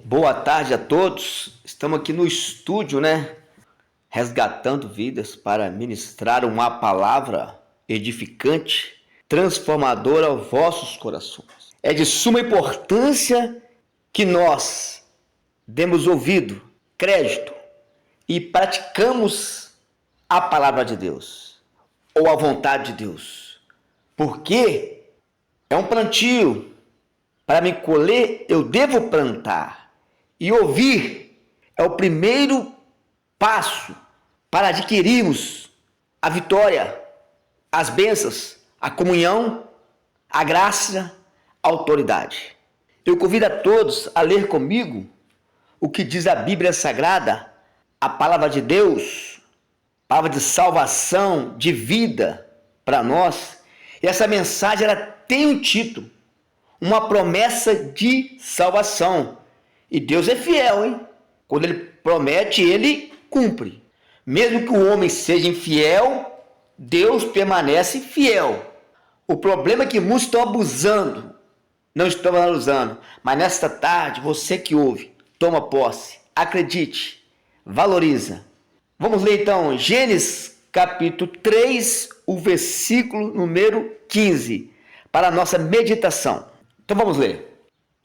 Boa tarde a todos. Estamos aqui no estúdio, Resgatando vidas para ministrar uma palavra edificante, transformadora aos vossos corações. É de suma importância que nós demos ouvido, crédito e praticamos a palavra de Deus ou a vontade de Deus. Porque é um plantio. Para me colher, eu devo plantar. E ouvir é o primeiro passo para adquirirmos a vitória, as bênçãos, a comunhão, a graça, a autoridade. Eu convido a todos a ler comigo o que diz a Bíblia Sagrada, a palavra de Deus, palavra de salvação, de vida para nós. E essa mensagem ela tem um título: uma promessa de salvação. E Deus é fiel, hein? Quando Ele promete, Ele cumpre. Mesmo que o homem seja infiel, Deus permanece fiel. O problema é que muitos estão abusando, não estão valorizando. Mas nesta tarde, você que ouve, toma posse, acredite, valoriza. Vamos ler então Gênesis capítulo 3, o versículo número 15, para a nossa meditação. Então vamos ler.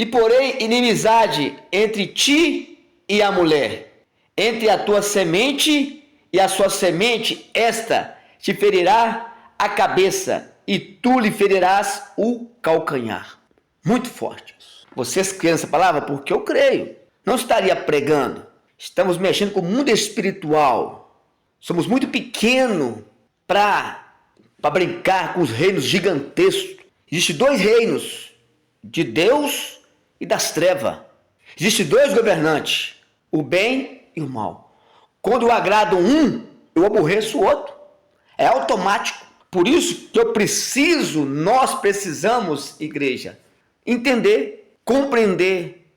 E porém inimizade entre ti e a mulher, entre a tua semente e a sua semente, esta te ferirá a cabeça e tu lhe ferirás o calcanhar. Muito forte. Vocês creem nessa palavra? Porque eu creio. Não estaria pregando. Estamos mexendo com o mundo espiritual. Somos muito pequenos para brincar com os reinos gigantescos. Existem dois reinos: de Deus e das trevas. Existem dois governantes, o bem e o mal. Quando eu agrado um, eu aborreço o outro. É automático. Por isso que nós precisamos, igreja, entender, compreender,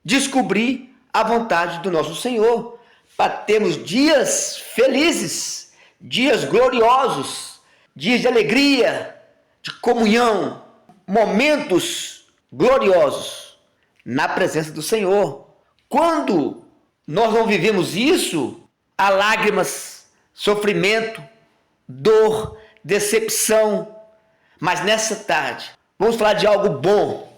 descobrir a vontade do nosso Senhor, para termos dias felizes, dias gloriosos, dias de alegria, de comunhão, momentos gloriosos na presença do Senhor. Quando nós não vivemos isso, há lágrimas, sofrimento, dor, decepção. Mas nessa tarde, vamos falar de algo bom,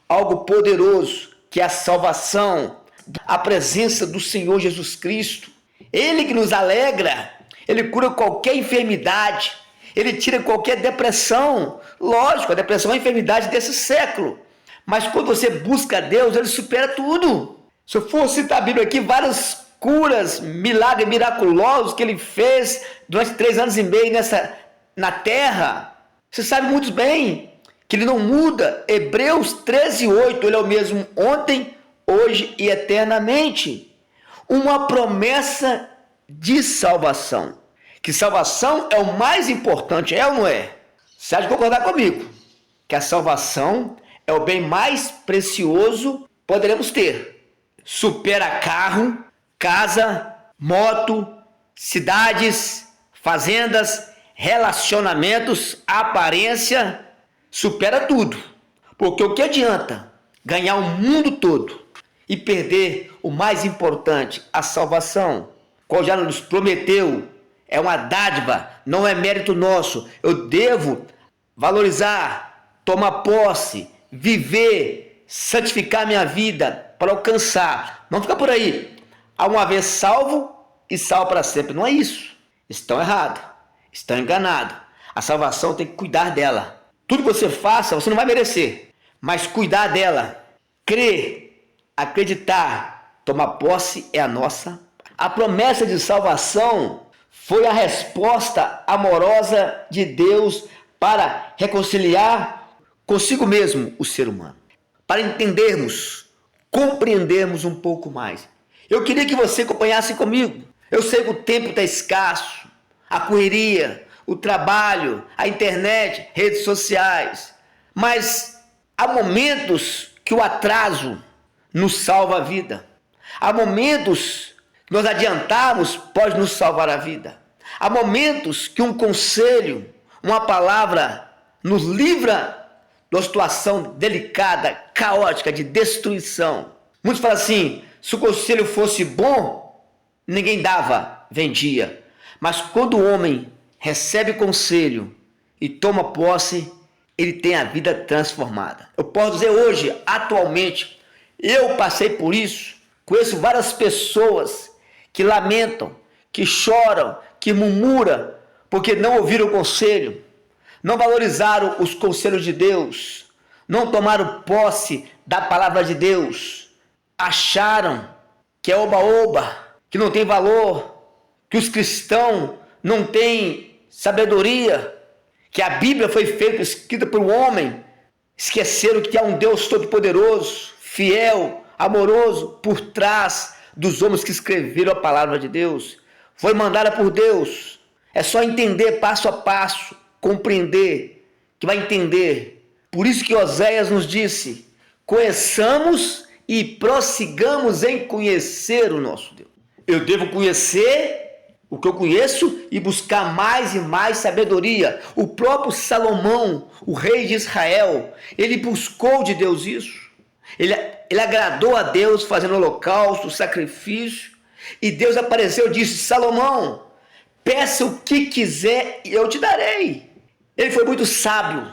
algo poderoso, que é a salvação, a presença do Senhor Jesus Cristo. Ele que nos alegra, Ele cura qualquer enfermidade, Ele tira qualquer depressão. Lógico, a depressão é uma enfermidade desse século. Mas quando você busca Deus, Ele supera tudo. Se eu for citar a Bíblia aqui, várias curas, milagres miraculosos que Ele fez durante 3 anos e meio na terra. Você sabe muito bem que Ele não muda. Hebreus 13:8, Ele é o mesmo ontem, hoje e eternamente. Uma promessa de salvação. Que salvação é o mais importante, é ou não é? Você há de concordar comigo que a salvação é o bem mais precioso que poderemos ter. Supera carro, casa, moto, cidades, fazendas, relacionamentos, aparência, supera tudo. Porque o que adianta ganhar o mundo todo e perder o mais importante, a salvação, qual já nos prometeu? É uma dádiva, não é mérito nosso. Eu devo valorizar, tomar posse, viver, santificar minha vida para alcançar. Não fica por aí. Há uma vez salvo e salvo para sempre. Não é isso. Estão errados. Estão enganados. A salvação tem que cuidar dela. Tudo que você faça, você não vai merecer. Mas cuidar dela, crer, acreditar, tomar posse é a nossa. A promessa de salvação foi a resposta amorosa de Deus para reconciliar consigo mesmo o ser humano. Para entendermos, compreendermos um pouco mais. Eu queria que você acompanhasse comigo. Eu sei que o tempo está escasso, a correria, o trabalho, a internet, redes sociais. Mas há momentos que o atraso nos salva a vida. Há momentos que nós adiantarmos pode nos salvar a vida. Há momentos que um conselho, uma palavra nos livra de uma situação delicada, caótica, de destruição. Muitos falam assim, se o conselho fosse bom, ninguém dava, vendia. Mas quando o homem recebe conselho e toma posse, ele tem a vida transformada. Eu posso dizer hoje, atualmente, eu passei por isso, conheço várias pessoas que lamentam, que choram, que murmuram, porque não ouviram o conselho, não valorizaram os conselhos de Deus, não tomaram posse da palavra de Deus, acharam que é oba-oba, que não tem valor, que os cristãos não têm sabedoria, que a Bíblia foi feita, escrita por um homem, esqueceram que há um Deus todo-poderoso, fiel, amoroso, por trás dos homens que escreveram a palavra de Deus. Foi mandada por Deus. É só entender passo a passo, compreender, que vai entender. Por isso que Oséias nos disse, conheçamos e prossigamos em conhecer o nosso Deus. Eu devo conhecer o que eu conheço e buscar mais e mais sabedoria. O próprio Salomão, o rei de Israel, ele buscou de Deus isso. Ele agradou a Deus fazendo holocausto, sacrifício. E Deus apareceu e disse, Salomão, peça o que quiser e eu te darei. Ele foi muito sábio,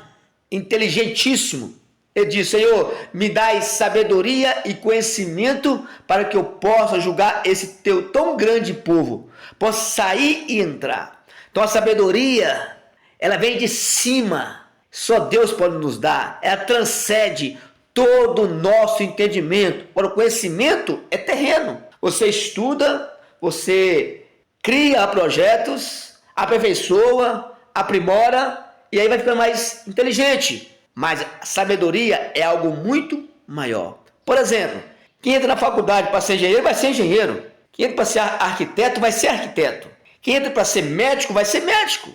inteligentíssimo. Ele disse, Senhor, me dai sabedoria e conhecimento para que eu possa julgar esse teu tão grande povo. Possa sair e entrar. Então a sabedoria, ela vem de cima. Só Deus pode nos dar. Ela transcende todo o nosso entendimento. Agora, o conhecimento é terreno. Você estuda, você cria projetos, aperfeiçoa, aprimora e aí vai ficar mais inteligente. Mas a sabedoria é algo muito maior. Por exemplo, quem entra na faculdade para ser engenheiro vai ser engenheiro. Quem entra para ser arquiteto vai ser arquiteto. Quem entra para ser médico vai ser médico.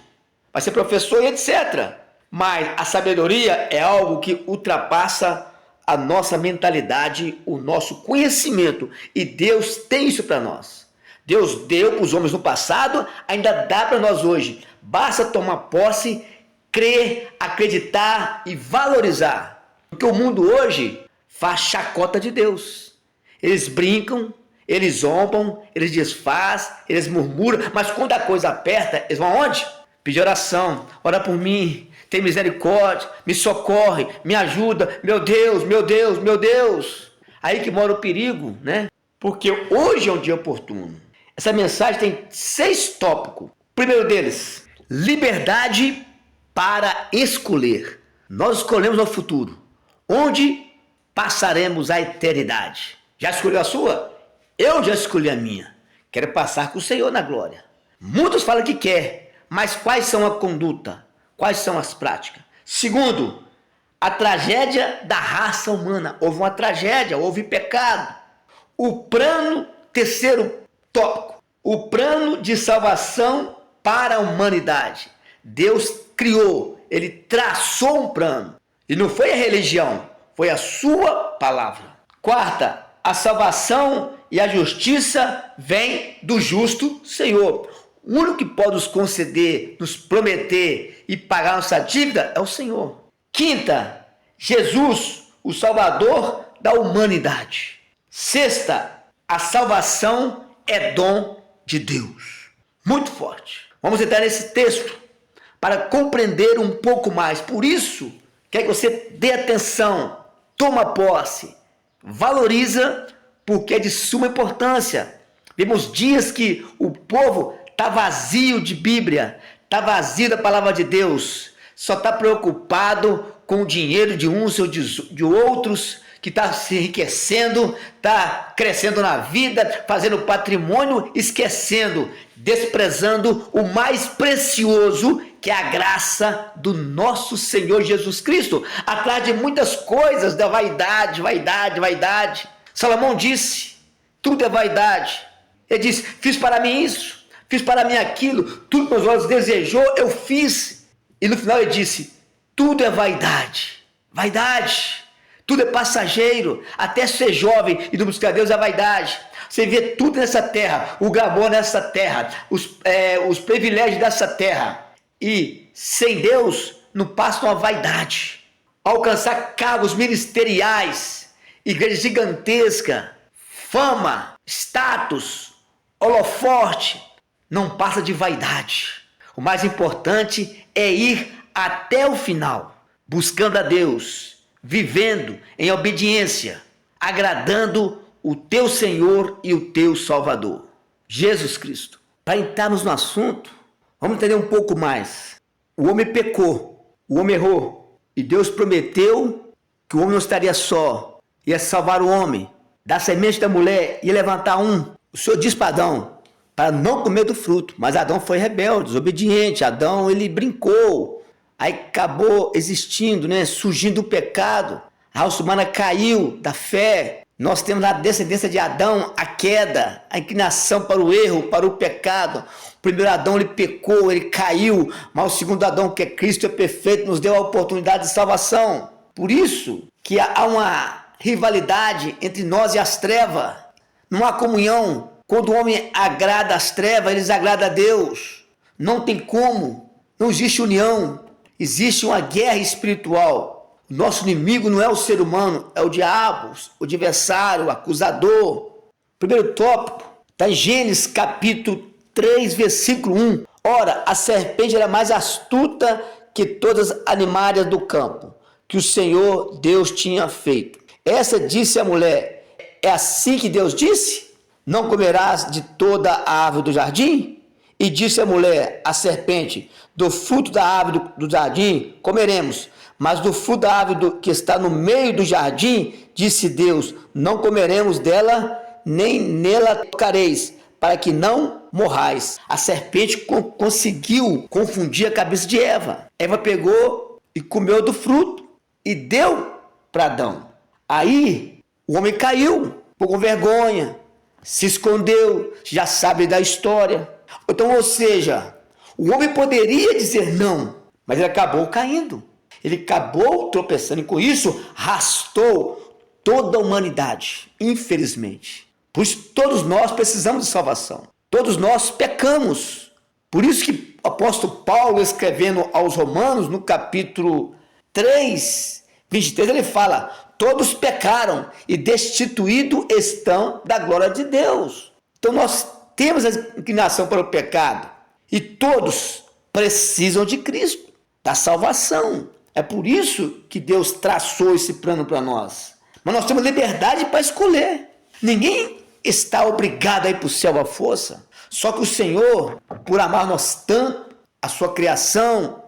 Vai ser professor e etc. Mas a sabedoria é algo que ultrapassa a nossa mentalidade, o nosso conhecimento. E Deus tem isso para nós. Deus deu para os homens no passado, ainda dá para nós hoje. Basta tomar posse, crer, acreditar e valorizar. Porque o mundo hoje faz chacota de Deus. Eles brincam, eles zombam, eles desfazem, eles murmuram, mas quando a coisa aperta, eles vão aonde? Pedir oração, ora por mim, tem misericórdia, me socorre, me ajuda, meu Deus, meu Deus, meu Deus. Aí que mora o perigo, né? Porque hoje é um dia oportuno. Essa mensagem tem 6 tópicos. O primeiro deles, liberdade para escolher. Nós escolhemos o futuro, onde passaremos a eternidade. Já escolheu a sua? Eu já escolhi a minha. Quero passar com o Senhor na glória. Muitos falam que quer, mas quais são a conduta? Quais são as práticas? Segundo, a tragédia da raça humana. Houve uma tragédia, houve pecado. O plano, terceiro tópico, o plano de salvação para a humanidade. Deus criou, ele traçou um plano. E não foi a religião, foi a sua palavra. Quarta, a salvação e a justiça vem do justo Senhor. O único que pode nos conceder, nos prometer e pagar nossa dívida é o Senhor. Quinta, Jesus, o Salvador da humanidade. Sexta, a salvação é dom de Deus. Muito forte. Vamos entrar nesse texto para compreender um pouco mais. Por isso, quero que você dê atenção, toma posse, valoriza, porque é de suma importância. Vemos dias que o povo está vazio de Bíblia, está vazio da palavra de Deus, só está preocupado com o dinheiro de uns ou de outros, que está se enriquecendo, está crescendo na vida, fazendo patrimônio, esquecendo, desprezando o mais precioso, que é a graça do nosso Senhor Jesus Cristo, atrás de muitas coisas da vaidade, vaidade, vaidade. Salomão disse, tudo é vaidade. Ele disse, fiz para mim isso, fiz para mim aquilo, tudo que meus olhos desejou, eu fiz. E no final ele disse, tudo é vaidade, vaidade. Tudo é passageiro, até ser jovem e não buscar Deus é vaidade. Você vê tudo nessa terra, o glamour nessa terra, os privilégios dessa terra. E sem Deus não passa uma vaidade. Alcançar cargos ministeriais igreja gigantesca, fama, status, holofote, não passa de vaidade. O mais importante é ir até o final, buscando a Deus, vivendo em obediência, agradando o teu Senhor e o teu Salvador, Jesus Cristo. Para entrarmos no assunto, vamos entender um pouco mais. O homem pecou, o homem errou, e Deus prometeu que o homem não estaria só, ia salvar o homem, da semente da mulher, ia levantar um. O Senhor disse para Adão, para não comer do fruto, mas Adão foi rebelde, desobediente. Adão, ele brincou, aí acabou existindo, surgindo o pecado. A raça humana caiu da fé. Nós temos na descendência de Adão a queda, a inclinação para o erro, para o pecado. O primeiro Adão, ele pecou, ele caiu, mas o segundo Adão, que é Cristo, é perfeito, nos deu a oportunidade de salvação. Por isso que há uma rivalidade entre nós e as trevas. Não há comunhão. Quando o homem agrada as trevas, ele desagrada a Deus. Não tem como. Não existe união. Existe uma guerra espiritual. O nosso inimigo não é o ser humano, é o diabo, o adversário, o acusador. Primeiro tópico está em Gênesis capítulo 3, versículo 1. Ora, a serpente era mais astuta que todas as animárias do campo, que o Senhor Deus tinha feito. Essa disse a mulher, é assim que Deus disse? Não comerás de toda a árvore do jardim? E disse a mulher, a serpente, do fruto da árvore do jardim comeremos, mas do fruto da árvore que está no meio do jardim, disse Deus, não comeremos dela, nem nela tocareis, para que não morrais. A serpente conseguiu confundir a cabeça de Eva. Eva pegou e comeu do fruto e deu para Adão. Aí o homem caiu, ficou com vergonha, se escondeu, já sabe da história. Então, ou seja, o homem poderia dizer não, mas ele acabou caindo. Ele acabou tropeçando e com isso arrastou toda a humanidade, infelizmente. Por isso todos nós precisamos de salvação. Todos nós pecamos. Por isso que o apóstolo Paulo, escrevendo aos Romanos, no capítulo 3, 23, ele fala, todos pecaram e destituídos estão da glória de Deus. Então nós temos a inclinação para o pecado e todos precisam de Cristo, da salvação. É por isso que Deus traçou esse plano para nós. Mas nós temos liberdade para escolher. Ninguém está obrigado a ir para o céu à força. Só que o Senhor, por amar nós tanto, a sua criação,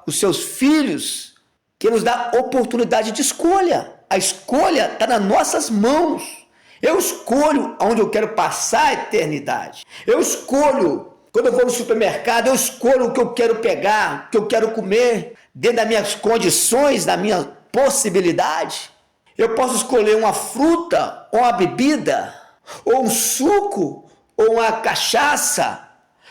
os seus filhos, que nos dá oportunidade de escolha. A escolha está nas nossas mãos. Eu escolho onde eu quero passar a eternidade. Eu escolho, quando eu vou no supermercado, eu escolho o que eu quero pegar, o que eu quero comer, dentro das minhas condições, da minha possibilidade. Eu posso escolher uma fruta, ou uma bebida, ou um suco, ou uma cachaça.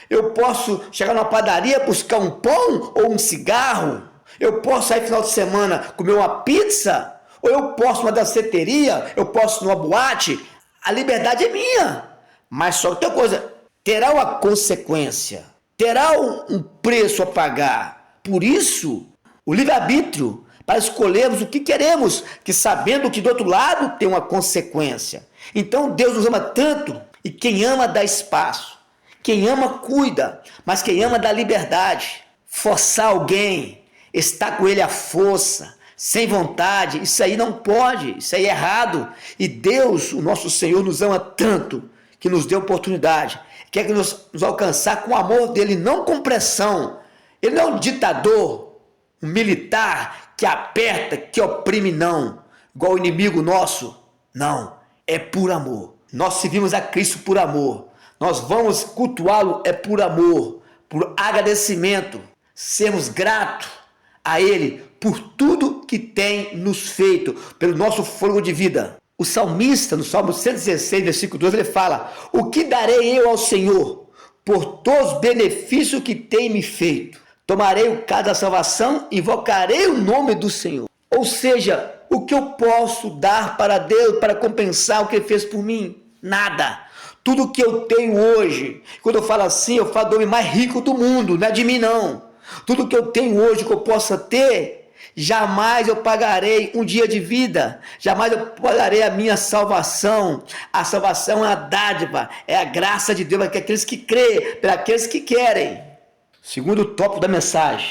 Eu posso chegar numa padaria, buscar um pão ou um cigarro. Eu posso sair final de semana comer uma pizza, ou eu posso numa danceteria, eu posso numa boate. A liberdade é minha. Mas só que tem coisa, terá uma consequência, terá um preço a pagar. Por isso, o livre-arbítrio, para escolhermos o que queremos, que sabendo que do outro lado tem uma consequência. Então Deus nos ama tanto, e quem ama dá espaço. Quem ama cuida, mas quem ama dá liberdade. Forçar alguém, estar com ele à força, sem vontade, isso aí não pode, isso aí é errado. E Deus, o nosso Senhor, nos ama tanto, que nos deu oportunidade, quer que nos alcançar com o amor dele, não com pressão. Ele não é um ditador, um militar que aperta, que oprime, não. Igual o inimigo nosso, não. É por amor. Nós servimos a Cristo por amor. Nós vamos cultuá-lo, é por amor, por agradecimento. Sermos gratos a Ele por tudo que tem nos feito, pelo nosso fôlego de vida. O salmista, no Salmo 116, versículo 12, ele fala, o que darei eu ao Senhor por todos os benefícios que tem me feito? Tomarei o cálice da salvação, invocarei o nome do Senhor. Ou seja, o que eu posso dar para Deus para compensar o que Ele fez por mim? Nada. Tudo que eu tenho hoje, quando eu falo assim, eu falo do homem mais rico do mundo, não é de mim não. Tudo que eu tenho hoje que eu possa ter, Jamais eu pagarei um dia de vida, jamais eu pagarei a minha salvação. A salvação é uma dádiva, é a graça de Deus para aqueles que creem, para aqueles que querem. Segundo tópico da mensagem,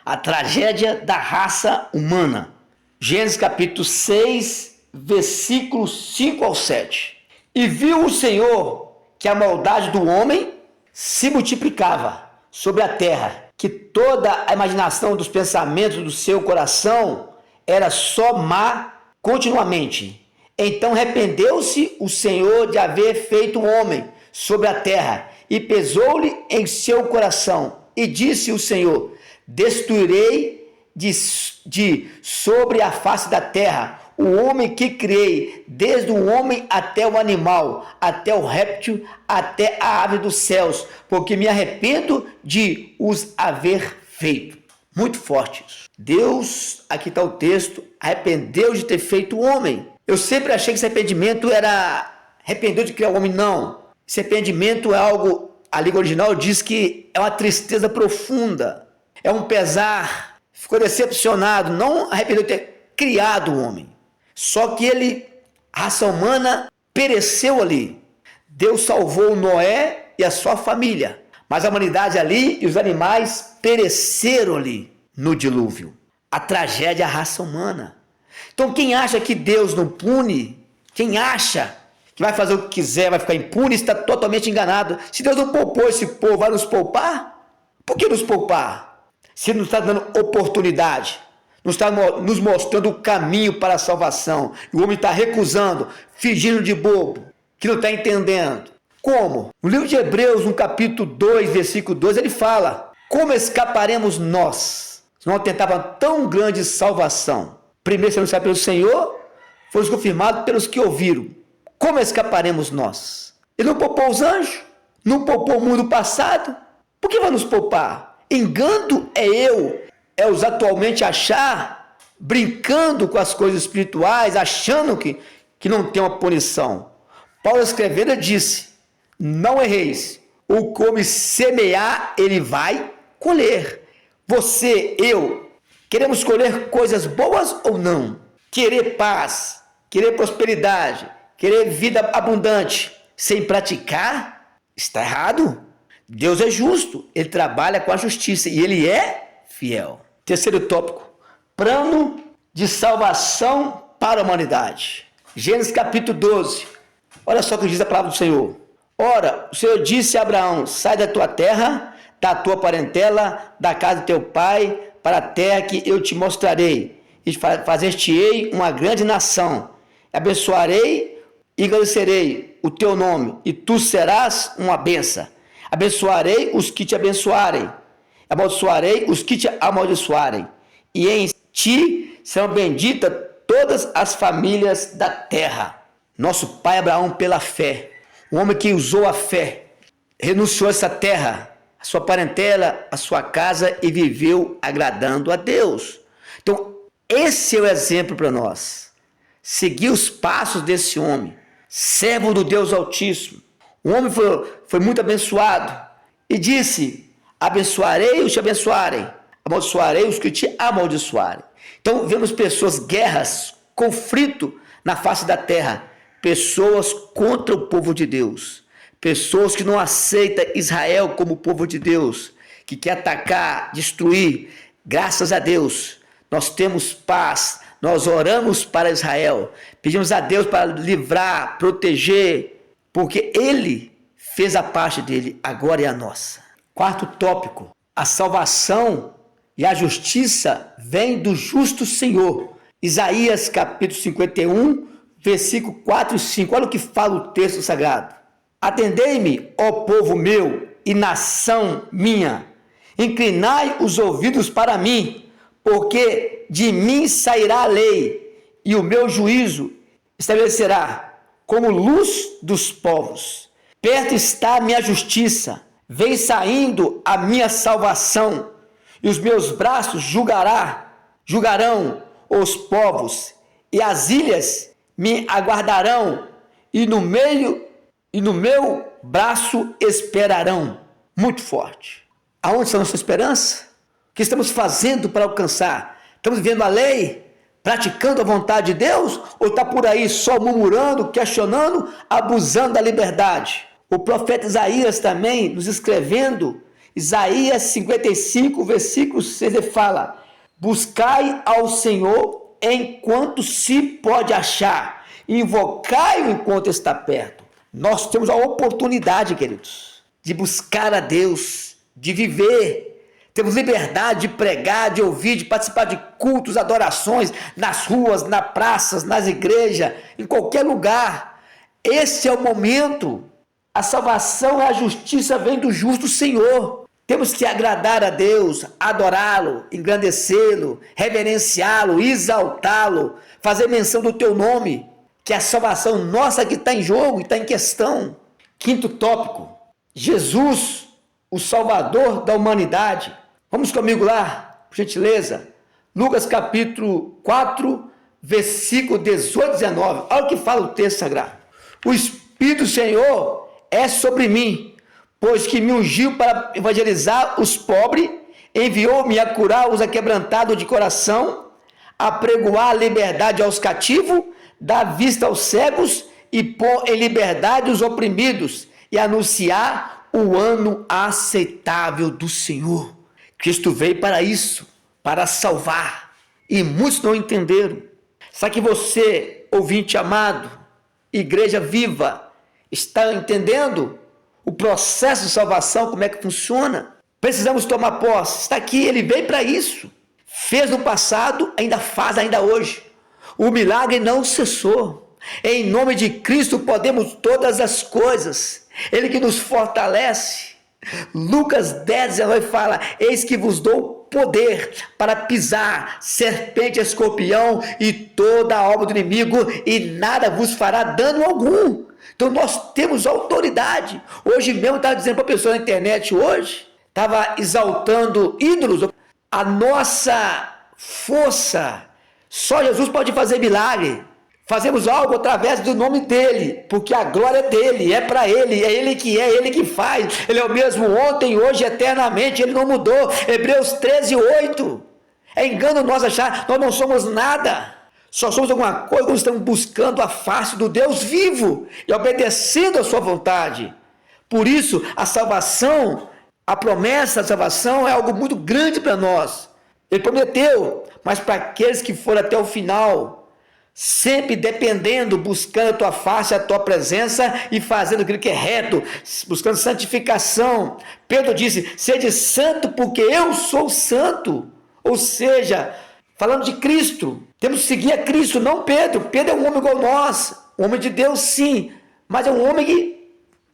a tragédia da raça humana. Gênesis capítulo 6, versículos 5 ao 7. E viu o Senhor que a maldade do homem se multiplicava sobre a terra, que toda a imaginação dos pensamentos do seu coração era só má continuamente. Então arrependeu-se o Senhor de haver feito o homem sobre a terra, e pesou-lhe em seu coração, e disse o Senhor: destruirei de sobre a face da terra o homem que criei, desde o homem até o animal, até o réptil, até a ave dos céus, porque me arrependo de os haver feito. Muito forte isso. Deus, aqui está o texto, arrependeu de ter feito o homem. Eu sempre achei que esse arrependimento era arrependeu de criar o homem. Não. Esse arrependimento é algo, a língua original diz que é uma tristeza profunda, é um pesar, ficou decepcionado, não arrependeu de ter criado o homem. Só que a raça humana pereceu ali. Deus salvou Noé e a sua família, mas a humanidade ali e os animais pereceram ali no dilúvio. A tragédia da raça humana. Então quem acha que Deus não pune, quem acha que vai fazer o que quiser, vai ficar impune, está totalmente enganado. Se Deus não poupou esse povo, vai nos poupar? Por que nos poupar? Se Ele não está dando oportunidade, não está nos mostrando o caminho para a salvação, e o homem está recusando, fingindo de bobo, que não está entendendo. Como? No livro de Hebreus, no capítulo 2, versículo 2, ele fala: como escaparemos nós, se não tentava tão grande salvação? Primeiro se anunciado pelo Senhor, foi confirmado pelos que ouviram. Como escaparemos nós? Ele não poupou os anjos? Não poupou o mundo passado? Por que vai nos poupar? Engano é os atualmente achar, brincando com as coisas espirituais, achando que não tem uma punição. Paulo escrevendo disse: não erreis, o que homem semear, ele vai colher. Você, eu, queremos colher coisas boas ou não? Querer paz, querer prosperidade, querer vida abundante, sem praticar, está errado. Deus é justo, Ele trabalha com a justiça e Ele é fiel. Terceiro tópico, plano de salvação para a humanidade. Gênesis capítulo 12, olha só o que diz a palavra do Senhor. Ora, o Senhor disse a Abraão: sai da tua terra, da tua parentela, da casa de teu pai, para a terra que eu te mostrarei, e fazer-te-ei uma grande nação. Abençoarei e engrandecerei o teu nome, e tu serás uma bênção. Abençoarei os que te abençoarem, amaldiçoarei os que te amaldiçoarem, e em ti serão benditas todas as famílias da terra. Nosso pai Abraão, pela fé, o homem que usou a fé, renunciou a essa terra, a sua parentela, a sua casa, e viveu agradando a Deus. Então, esse é o exemplo para nós. Seguir os passos desse homem, servo do Deus Altíssimo. O homem foi muito abençoado e disse: abençoarei os que te abençoarem, amaldiçoarei os que te amaldiçoarem. Então vemos pessoas, guerras, conflito na face da terra, pessoas contra o povo de Deus, pessoas que não aceitam Israel como povo de Deus, que quer atacar, destruir. Graças a Deus nós temos paz, nós oramos para Israel, pedimos a Deus para livrar, proteger, porque Ele fez a parte dele, agora é a nossa. Quarto tópico, a salvação e a justiça vem do justo Senhor. Isaías capítulo 51, versículo 4 e 5, olha o que fala o texto sagrado. Atendei-me, ó povo meu e nação minha, inclinai os ouvidos para mim, porque de mim sairá a lei, e o meu juízo estabelecerá como luz dos povos. Perto está a minha justiça, vem saindo a minha salvação, e os meus braços julgarão os povos, e as ilhas me aguardarão, e no meu braço esperarão. Muito forte. Aonde está a nossa esperança? O que estamos fazendo para alcançar? Estamos vivendo a lei? Praticando a vontade de Deus? Ou está por aí só murmurando, questionando, abusando da liberdade? O profeta Isaías também, nos escrevendo, Isaías 55, versículo 6, ele fala: buscai ao Senhor enquanto se pode achar, invocai-o enquanto está perto. Nós temos a oportunidade, queridos, de buscar a Deus, de viver. Temos liberdade de pregar, de ouvir, de participar de cultos, adorações, nas ruas, nas praças, nas igrejas, em qualquer lugar. Esse é o momento. A salvação e a justiça vem do justo Senhor. Temos que agradar a Deus, adorá-lo, engrandecê-lo, reverenciá-lo, exaltá-lo, fazer menção do teu nome, que é a salvação nossa que está em jogo e está em questão. Quinto tópico: Jesus, o Salvador da humanidade. Vamos comigo lá, por gentileza. Lucas capítulo 4, versículo 18 e 19. Olha o que fala o texto sagrado. O Espírito do Senhor é sobre mim, pois que me ungiu para evangelizar os pobres, enviou-me a curar os aquebrantados de coração, a pregoar a liberdade aos cativos, dar vista aos cegos e pôr em liberdade os oprimidos, e anunciar o ano aceitável do Senhor. Cristo veio para isso, para salvar, e muitos não entenderam. Sabe que você, ouvinte amado, igreja viva, está entendendo o processo de salvação, como é que funciona? Precisamos tomar posse. Está aqui, ele veio para isso. Fez no passado, ainda faz, ainda hoje. O milagre não cessou. Em nome de Cristo podemos todas as coisas. Ele que nos fortalece. Lucas 10, 19 fala: eis que vos dou poder para pisar serpente, escorpião e toda a obra do inimigo, e nada vos fará dano algum. Então nós temos autoridade. Hoje mesmo estava dizendo para a pessoa na internet, hoje estava exaltando ídolos. A nossa força, só Jesus pode fazer milagre. Fazemos algo através do nome dele, porque a glória é dele, é para ele, é ele que faz. Ele é o mesmo ontem, hoje, eternamente, ele não mudou. Hebreus 13, 8. É engano nós achar, nós não somos nada. Só somos alguma coisa quando estamos buscando a face do Deus vivo e obedecendo a sua vontade. Por isso, a salvação, a promessa da salvação é algo muito grande para nós. Ele prometeu, mas para aqueles que forem até o final, sempre dependendo, buscando a tua face, a tua presença e fazendo aquilo que é reto, buscando santificação. Pedro disse: sede santo porque eu sou santo. Ou seja, falando de Cristo, temos que seguir a Cristo, não Pedro. Pedro é um homem igual nós, um homem de Deus sim, mas é um homem que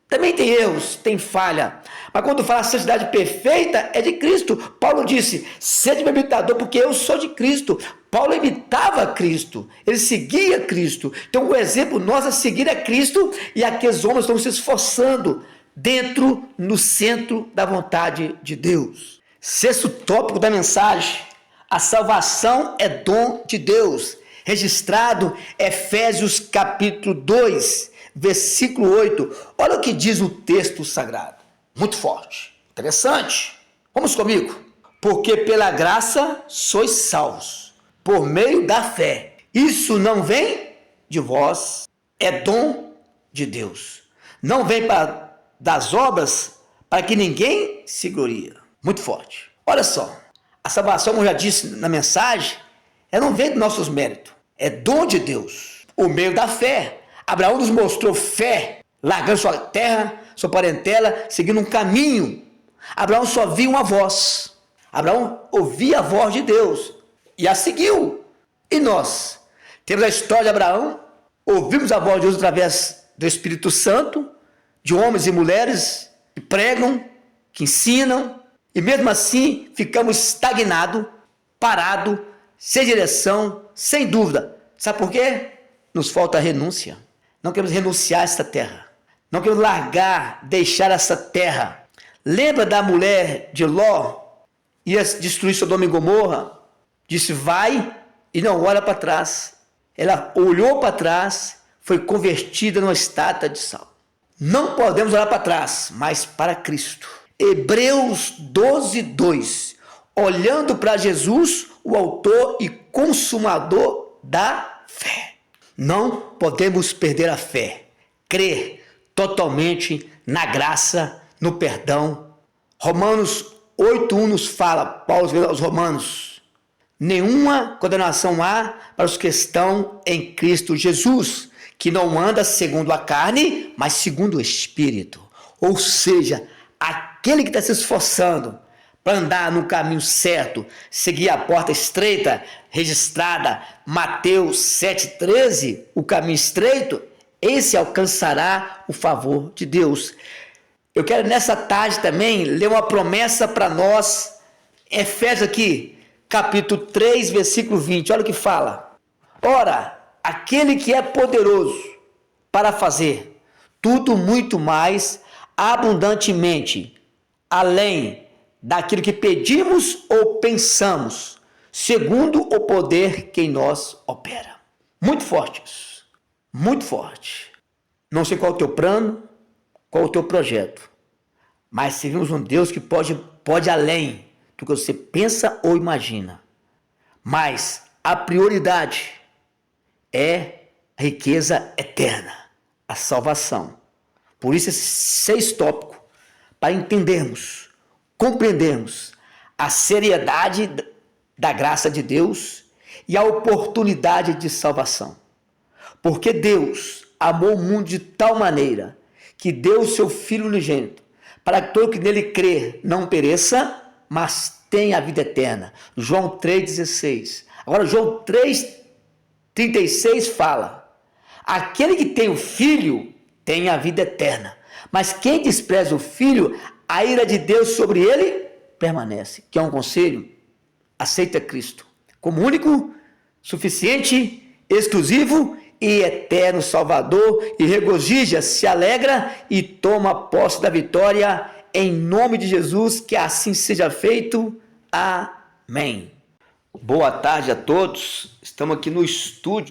também tem erros, tem falha. Mas quando fala santidade perfeita, é de Cristo. Paulo disse: sede meu imitador, porque eu sou de Cristo. Paulo imitava Cristo, ele seguia Cristo. Então o exemplo nós a seguir é Cristo, e aqueles homens estão se esforçando dentro, no centro da vontade de Deus. Sexto tópico da mensagem: a salvação é dom de Deus. Registrado Efésios capítulo 2, versículo 8. Olha o que diz o texto sagrado. Muito forte, interessante. Vamos comigo. Porque pela graça sois salvos, por meio da fé. Isso não vem de vós, é dom de Deus. Não vem das obras, para que ninguém se glorie. Muito forte. Olha só, a salvação, como eu já disse na mensagem, ela não vem dos nossos méritos, é dom de Deus, por meio da fé. Abraão nos mostrou fé, largando sua terra, sua parentela, seguindo um caminho. Abraão só viu uma voz. Abraão ouvia a voz de Deus e a seguiu. E nós temos a história de Abraão, ouvimos a voz de Deus através do Espírito Santo, de homens e mulheres que pregam, que ensinam, e mesmo assim ficamos estagnados, parados, sem direção, sem dúvida. Sabe por quê? Nos falta renúncia. Não queremos renunciar a esta terra. Não queremos largar, deixar essa terra. Lembra da mulher de Ló? Ia destruir Sodoma e Gomorra? Disse: vai, e não olha para trás. Ela olhou para trás, foi convertida numa estátua de sal. Não podemos olhar para trás, mas para Cristo. Hebreus 12, 2. Olhando para Jesus, o autor e consumador da fé. Não podemos perder a fé. Crer totalmente na graça, no perdão. Romanos 8:1 nos fala, Paulo escreve aos Romanos: nenhuma condenação há para os que estão em Cristo Jesus, que não anda segundo a carne, mas segundo o Espírito. Ou seja, aquele que está se esforçando para andar no caminho certo, seguir a porta estreita, registrada, Mateus 7,13, o caminho estreito, esse alcançará o favor de Deus. Eu quero nessa tarde também ler uma promessa para nós, Efésios aqui, capítulo 3, versículo 20, olha o que fala. Ora, aquele que é poderoso para fazer tudo muito mais abundantemente, além daquilo que pedimos ou pensamos, segundo o poder que em nós opera. Muito forte isso, muito forte. Não sei qual é o teu plano, qual é o teu projeto, mas servimos um Deus que pode além do que você pensa ou imagina. Mas a prioridade é a riqueza eterna, a salvação. Por isso esse 6 tópicos, para entendermos, compreendermos a seriedade da graça de Deus e a oportunidade de salvação. Porque Deus amou o mundo de tal maneira que deu o seu Filho unigênito, para que todo que nele crê não pereça, mas tenha a vida eterna. João 3,16. Agora João 3,36 fala: aquele que tem o Filho tem a vida eterna, mas quem despreza o Filho, a ira de Deus sobre ele permanece. Que é um conselho? Aceita Cristo como único, suficiente, exclusivo e eterno Salvador, e regozija, se alegra e toma posse da vitória, em nome de Jesus, que assim seja feito. Amém. Boa tarde a todos. Estamos aqui no estúdio